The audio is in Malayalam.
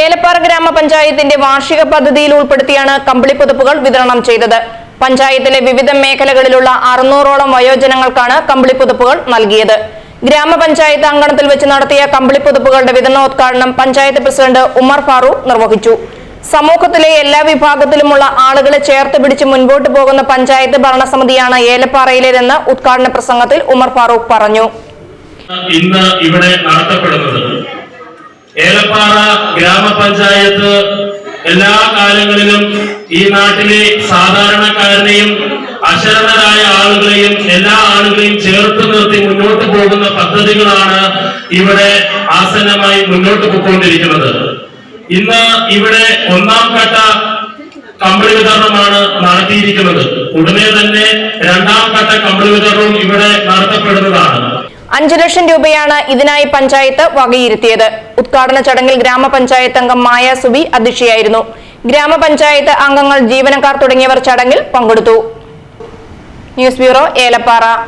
ഏലപ്പാറ ഗ്രാമപഞ്ചായത്തിന്റെ വാർഷിക പദ്ധതിയിൽ ഉൾപ്പെടുത്തിയാണ് കമ്പിളി പുതപ്പുകൾ വിതരണം ചെയ്തത്. പഞ്ചായത്തിലെ വിവിധ മേഖലകളിലുള്ള 600ഓളം വയോജനങ്ങൾക്കാണ് കമ്പിളി പുതപ്പുകൾ നൽകിയത്. ഗ്രാമപഞ്ചായത്ത് അങ്കണത്തിൽ വെച്ച് നടത്തിയ കമ്പിളി പുതപ്പുകളുടെ വിതരണോദ്ഘാടനം പഞ്ചായത്ത് പ്രസിഡന്റ് ഉമർ ഫാറൂഖ് നിർവഹിച്ചു. സമൂഹത്തിലെ എല്ലാ വിഭാഗത്തിലുമുള്ള ആളുകളെ ചേർത്ത് പിടിച്ച് മുൻപോട്ട് പോകുന്ന പഞ്ചായത്ത് ഭരണസമിതിയാണ് ഏലപ്പാറയിലേതെന്ന് ഉദ്ഘാടന പ്രസംഗത്തിൽ ഉമർ ഫാറൂഖ് പറഞ്ഞു. ഇന്ന് ഇവിടെ നടത്തപ്പെടുന്നത് ഏലപ്പാറ ഗ്രാമപഞ്ചായത്ത് എല്ലാ കാലങ്ങളിലും ഈ നാട്ടിലെ സാധാരണക്കാരനെയും അശരണരായ ആളുകളെയും എല്ലാ ആളുകളെയും ചേർത്ത് നിർത്തി മുന്നോട്ട് പോകുന്ന പദ്ധതികളാണ് ഇവിടെ ആസന്നമായി മുന്നോട്ട് പോയിക്കൊണ്ടിരിക്കുന്നത്. ഇന്ന് ഇവിടെ ഒന്നാം ഘട്ട കമ്പിളി വിതരണമാണ് നടത്തിയിരിക്കുന്നത്. ഉടനെ തന്നെ രണ്ടാം ഘട്ട കമ്പിളി വിതരണവും ഇവിടെ നടത്തപ്പെടുന്നതാണ്. 5 ലക്ഷം രൂപയാണ് ഇതിനായി പഞ്ചായത്ത് വകയിരുത്തിയത്. ഉദ്ഘാടന ചടങ്ങിൽ ഗ്രാമപഞ്ചായത്ത് അംഗം മായ സുബി അധ്യക്ഷയായിരുന്നു. ഗ്രാമപഞ്ചായത്ത് അംഗങ്ങൾ, ജീവനക്കാർ തുടങ്ങിയവർ ചടങ്ങിൽ പങ്കെടുത്തു. News bureau, Elappara.